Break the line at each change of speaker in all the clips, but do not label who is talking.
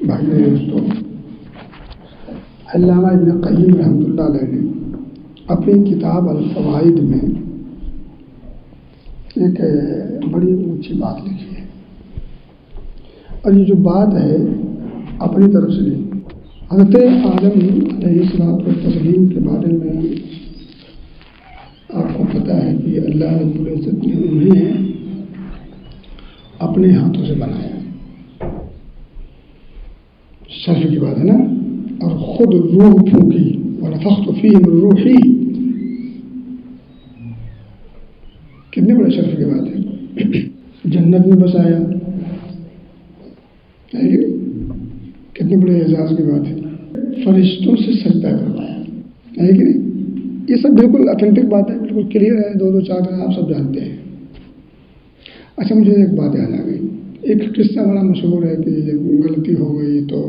بھائی دوستوں، علامہ ابن قیم رحمۃ اللہ علیہ نے اپنی کتاب الفوائد میں ایک بڑی اونچی بات لکھی ہے، اور یہ جو بات ہے اپنی طرف سے نہیں، حضرت آدم علیہ الصلوۃ والتسلیم کے بارے میں آپ کو پتہ ہے کہ اللہ رب العزت نے انہیں اپنے ہاتھوں سے بنایا، شرف کی بات ہے نا، اور خود روح پھونکی ونفخت فیہ من روحی، کتنے بڑے شرف کی بات ہے۔ جنت میں بسایا، کتنے بڑے اعزاز کی بات ہے۔ فرشتوں سے سجدہ کروایا، ہے کہ نہیں؟ یہ سب بالکل اتھینٹک بات ہے، بالکل کلیئر ہے، دو چار آپ سب جانتے ہیں۔ اچھا، مجھے ایک بات یاد آ گئی، ایک قصہ بڑا مشہور ہے کہ جب غلطی ہو گئی تو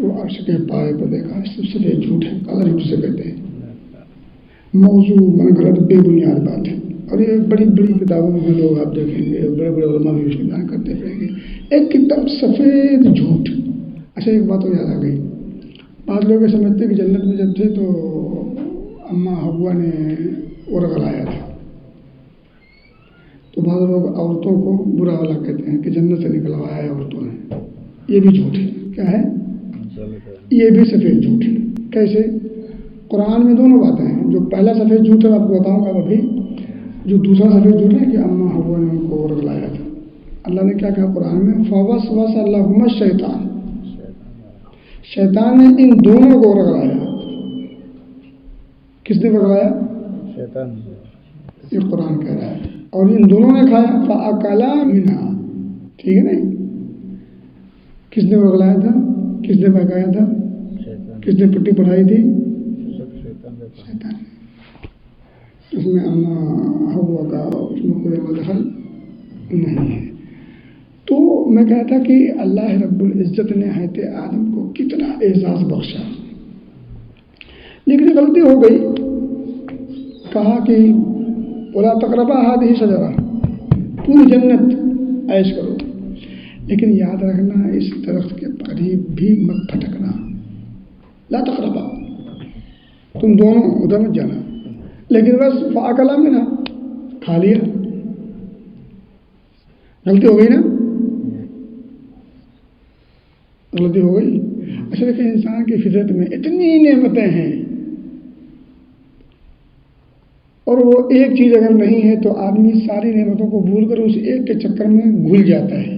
وہ عرش کے پائے پر دیکھا، سب جھوٹ ہے، کالا جھوٹ سے کہتے ہیں، موضوع من غلط بے بنیاد بات ہے، اور یہ بڑی بڑی کتابوں میں بھی لوگ آپ دیکھیں گے، بڑے بڑے علماء بھی اس کو بیان کرتے پڑیں گے، ایک ایک دم سفید جھوٹ۔ اچھا، ایک بات اور یاد آ گئی، بعض لوگ یہ سمجھتے کہ جنت میں جب تھے تو اماں حوا نے ورغ لایا تھا، تو بعض لوگ عورتوں کو برا والا کہتے ہیں کہ جنت سے نکلوایا ہے عورتوں نے، یہ بھی جھوٹ ہے۔ کیا ہے؟ یہ بھی سفید جھوٹ ہے۔ کیسے؟ قرآن میں دونوں باتیں ہیں، جو پہلا سفید جھوٹ ہے آپ کو بتاؤں گا ابھی، جو دوسرا سفید جھوٹ ہے کہ اماں حوا نے ان کو ورغ لایا تھا۔ اللہ نے کیا کہا قرآن میں؟ فوسوس لہما الشیطان، شیطان نے ان دونوں کو ورغ لایا۔ کس نے ورغلایا؟ شیطان، یہ قرآن کہہ رہا ہے، اور ان دونوں نے کھایا فاکلا منہا، ٹھیک ہے نہیں؟ کس نے ورغلایا تھا؟ کس نے بہکایا تھا؟ کس نے پٹی پڑھائی تھی؟ شیطان۔ اس میں اماں حوا کا اس میں کوئی عمل دخل نہیں ہے۔ تو میں کہا تھا کہ اللہ رب العزت نے حضرت آدم کو کتنا اعزاز بخشا، لیکن غلطی ہو گئی، کہا کہ ولا تقربا هذه الشجرة، پوری جنت عیش کرو، لیکن یاد رکھنا اس درخت کے قریب بھی مت پھٹکنا، لا تقربا، تم دونوں ادھر مت جانا۔ لیکن بس فاکلا منہا، کھا لیا، غلطی ہو گئی نا، غلطی ہو گئی۔ اچھا دیکھیں، انسان کی فطرت میں اتنی نعمتیں ہیں، اور وہ ایک چیز اگر نہیں ہے تو آدمی ساری نعمتوں کو بھول کر اس ایک کے چکر میں گھل جاتا ہے۔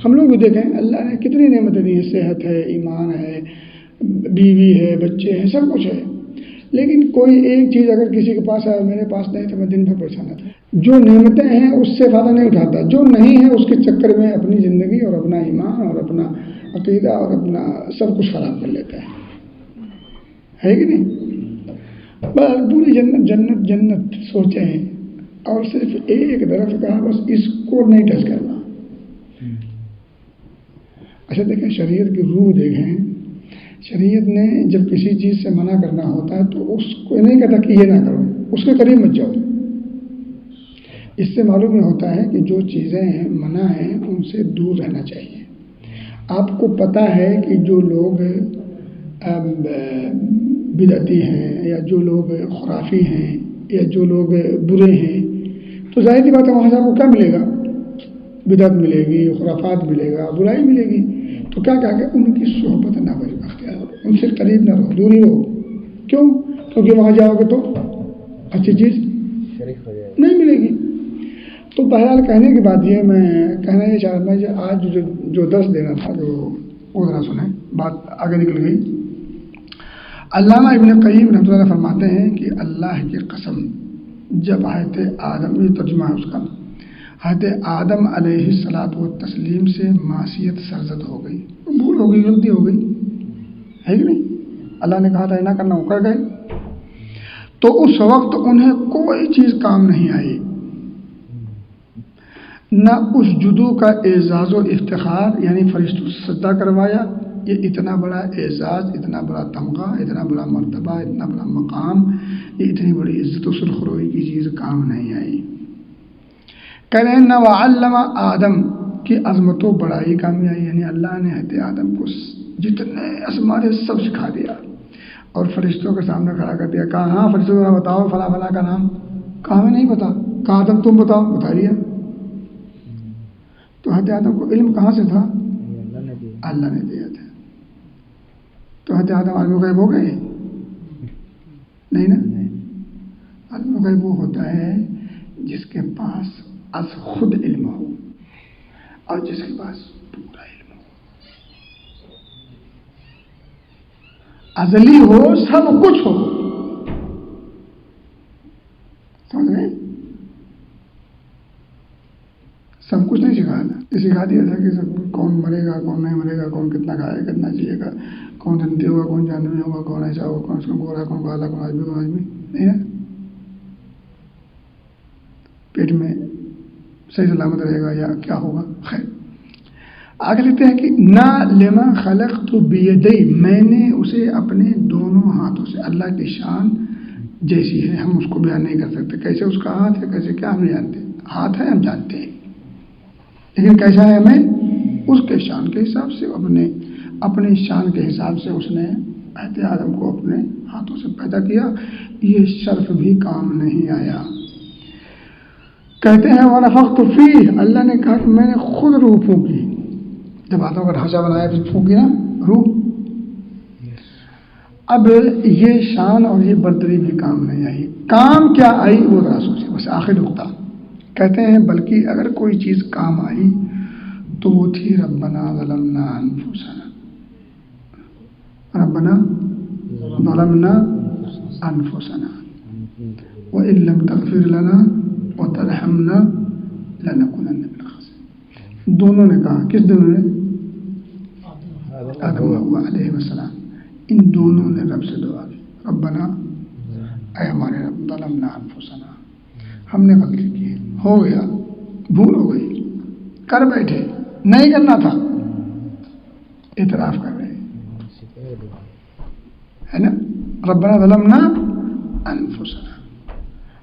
ہم لوگ بھی دیکھیں، اللہ نے کتنی نعمتیں دی ہیں، صحت ہے، ایمان ہے، بیوی ہے، بچے ہیں، سب کچھ ہے، لیکن کوئی ایک چیز اگر کسی کے پاس ہے اور میرے پاس نہیں تو میں دن بھر پریشان رہتا ہوں۔ جو نعمتیں ہیں اس سے فائدہ نہیں اٹھاتا، جو نہیں ہے اس کے چکر میں اپنی زندگی اور اپنا ایمان اور اپنا عقیدہ اور اپنا سب کچھ خراب کر لیتا ہے کہ نہیں؟ بس پوری جنت جنت جنت سوچیں، اور صرف ایک درخت کہا بس اس کو نہیں ٹچ کرنا۔ اچھا دیکھیں، شریعت کی روح دیکھیں، شریعت نے جب کسی چیز سے منع کرنا ہوتا ہے تو اس کو نہیں کہتا کہ یہ نہ کرو، اس کے قریب مت جاؤ۔ اس سے معلوم یہ ہوتا ہے کہ جو چیزیں منع ہیں ان سے دور رہنا چاہیے۔ آپ کو پتہ ہے کہ جو لوگ بدعتی ہیں یا جو لوگ خرافی ہیں یا جو لوگ برے ہیں، تو ظاہر سی بات ہے وہاں سے آپ کو کیا ملے گا؟ بدعت ملے گی، خرافات ملے گا، برائی ملے گی۔ تو کیا کہا کہ ان کی صحبت نہ اختیار کرو، ان سے قریب نہ رہو، دور ہی رہو۔ کیوں؟ کیونکہ وہاں جاؤ گے تو اچھی چیز نہیں ملے گی۔ تو بہرحال کہنے کی بات یہ، میں کہنا یہ چاہ رہا تھا، آج جو درس دینا تھا جو وہ ذرا سنیں، بات آگے نکل گئی۔ علامہ ابن قیم رحمۃ اللہ فرماتے ہیں کہ اللہ کی قسم، جب حضرت آدم، یہ ترجمہ ہے اس کا، حضرت آدم علیہ الصلوۃ والتسلیم سے معصیت سرزد ہو گئی، بھول ہو گئی، غلطی ہو گئی، ہے کہ نہیں؟ اللہ نے کہا تھا نہ کرنا، وہ کر گئے، تو اس وقت انہیں کوئی چیز کام نہیں آئی، نہ اس جدو کا اعزاز و افتخار، یعنی فرشتوں سے سجدہ کروایا، یہ اتنا بڑا اعزاز، اتنا بڑا تمغہ، اتنا بڑا مرتبہ، اتنا بڑا مقام، یہ اتنی بڑی عزت و سرخروئی کی چیز کام نہیں آئی۔ کہہ رہے ہیں نہ وعلم آدم، کی عظمت و بڑائی کا میں آئی، یعنی اللہ نے حضرت آدم کو جتنے اسماء تھے سب سکھا دیا اور فرشتوں کے سامنے کھڑا کر دیا. کہا ہاں فرشتوں کو بتاؤ فلاں فلاں کا نام. کہا ہمیں نہیں پتا. کہا آدم تم بتاؤ. بتا دیا. تو حضرت آدم کو علم کہاں سے تھا؟ اللہ نے دیا تھا. تو حضرت آدم عالم غیب ہو گئے؟ نہیں نا. عالم غیب وہ ہوتا ہے جس کے پاس از خود علم ہو اور جس کے پاس پورا علم ہو، ازلی ہو، سب کچھ ہو. سمجھ گئے؟ سب کچھ نہیں سکھانا. یہ سکھا دیا تھا کہ کون مرے گا کون نہیں مرے گا، کون کتنا کھائے کتنا چاہیے گا، کون جنتی ہوگا کون جانوی ہوگا، کون ایسا ہوگا، کون اس کو گورا کون کالا، کون آدمی نہیں نا. پیٹ میں صحیح سلامت رہے گا یا کیا ہوگا. خیر آگے لکھتے ہیں کہ نہ لما خلقت بیدی، میں نے اسے اپنے دونوں ہاتھوں سے. اللہ کی شان جیسی ہے ہم اس کو بیان نہیں کر سکتے. کیسے اس کا ہاتھ ہے کیسے کیا ہم نہیں جانتے. ہاتھ ہے ہم جانتے ہیں لیکن کیسا ہے ہمیں اس کے شان کے حساب سے، اپنے شان کے حساب سے اس نے حضرت آدم کو اپنے ہاتھوں سے پیدا کیا. یہ شرف بھی کام نہیں آیا. کہتے ہیں وَنَفَخْتُ فِيهِ، اللہ نے کہا کہ میں نے خود روح پھونکی. جب ہاتھوں کا ڈھانچہ بنایا پھر پھونکی نا روح. اب یہ شان اور یہ برتری بھی کام نہیں آئی. کام کیا آئی وہ ذرا سوچے. بس آخر نقطہ کہتے ہیں بلکہ اگر کوئی چیز کام آئی تو وہ تھی ربنا ظلمنا انفسنا. ربنا ظلمنا انفسنا وَإِن لَّمْ تَغْفِرْ لَنَا وَتَرْحَمْنَا لَنَكُونَنَّ مِنَ الْخَاسِرِينَ. دونوں نے کہا. کس دونوں نے؟ آدم و حوا علیہ السلام. ان دونوں نے رب سے دعا کی ربنا اے ہمارے رب ظلمنا انفسنا، ہم نے غلطی کی، ہو گیا، بھول ہو گئی، کر بیٹھے، نہیں کرنا تھا، اعتراف کر رہے ہے نا. ربنا ظلمنا انفسنا.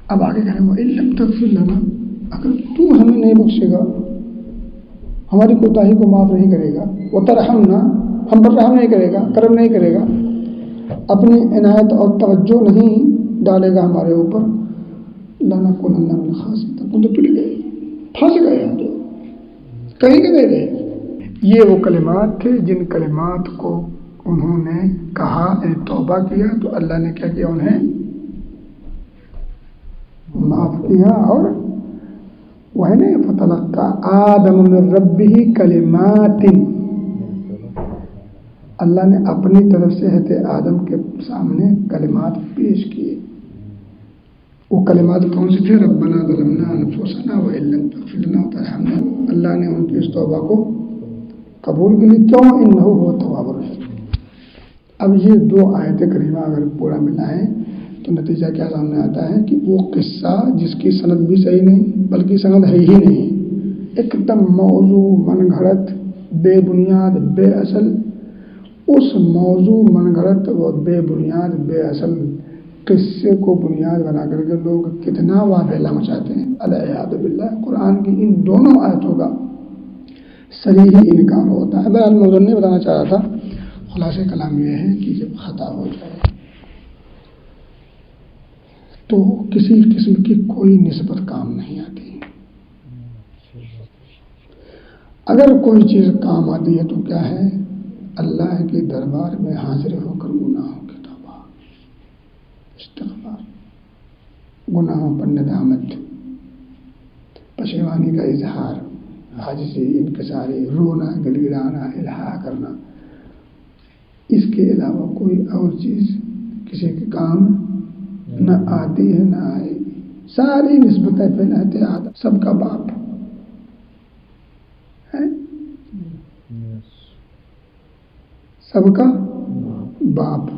اب آگے کہیں وہ ان لم تغفر لنا، اگر تو ہمیں نہیں بخشے گا، ہماری کوتاہی کو معاف نہیں کرے گا، وترحمنا، ہم پر رحم نہیں کرے گا، کرم نہیں کرے گا، اپنی عنایت اور توجہ نہیں ڈالے گا ہمارے اوپر، لنکونن من الخاسرین، تم تو پٹ گئے، پھنس گئے، ہم تو کہیں کے نہیں گئے. یہ وہ کلمات تھے جن کلمات کو انہوں نے کہا، توبہ کیا تو اللہ نے کیا کیا؟ انہیں معاف کیا. اور وہ ہے نا فتلقى آدم من ربہ کلمات، اللہ نے اپنی طرف سے حضرت آدم کے سامنے کلمات پیش کیے. وہ کلمات کون سی تھے؟ ربنا ظلمنا انفسنا وان لم تغفر لنا وترحمنا. اللہ نے ان کی اس توبہ کو قبول کی. کیوں؟ انہ هو التواب الرحیم. اب یہ دو آیت کریمہ اگر پورا ملائیں تو نتیجہ کیا سامنے آتا ہے کہ وہ قصہ جس کی سند بھی صحیح نہیں بلکہ سند ہے ہی نہیں، ایک دم موضوع من گھڑت بے بنیاد بے اصل، اس موضوع من گھڑت و بے بنیاد بے اصل قصے کو بنیاد بنا کر کے لوگ کتنا واویلا مچاتے ہیں. العیاذ باللہ. قرآن کی ان دونوں آیتوں کا صریح انکار ہوتا ہے. بہرحال موضوع نہیں بتانا چاہ رہا تھا. خلاصہ کلام یہ ہے کہ جب خطا ہو جائے تو کسی قسم کی کوئی نسبت کام نہیں آتی. اگر کوئی چیز کام آتی ہے تو کیا ہے؟ اللہ کے دربار میں حاضر ہو کر گناہوں کی توبہ، استغفار، گناہوں پر ندامت، پشیمانی کا اظہار، عاجزی، انکساری، رونا، گڑگڑانا، الہا کرنا. اس کے علاوہ کوئی اور چیز کسی کے کام نہ آتی ہے نہ آئے گی. ساری نسبتیں پہناتے آدم، سب کا باپ ہے، سب کا باپ،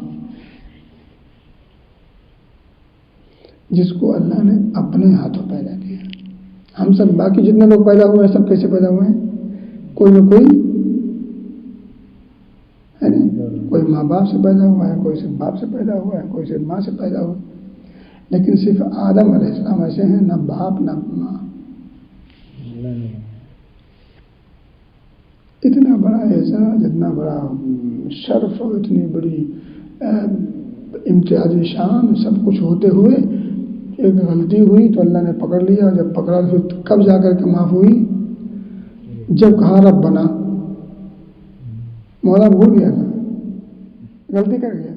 جس کو اللہ نے اپنے ہاتھوں پیدا کیا. ہم سب باقی جتنے لوگ پیدا ہوئے ہیں سب کیسے پیدا ہوئے ہیں؟ کوئی نہ کوئی ہے نا، کوئی ماں باپ سے پیدا ہوا ہے، کوئی صرف باپ سے پیدا ہوا ہے، کوئی صرف ماں سے پیدا ہوا ہے. لیکن صرف آدم علیہ السلام ایسے ہیں، نہ باپ نہ ماں. اتنا بڑا اعزاز، اتنا بڑا شرف اور اتنی بڑی امتیازی شان سب کچھ ہوتے ہوئے ایک غلطی ہوئی تو اللہ نے پکڑ لیا. جب پکڑا تو پھر کب جا کر کے معاف ہوئی؟ جب کہا رب بنا. مولا بھول گیا تھا، غلطی کر گیا.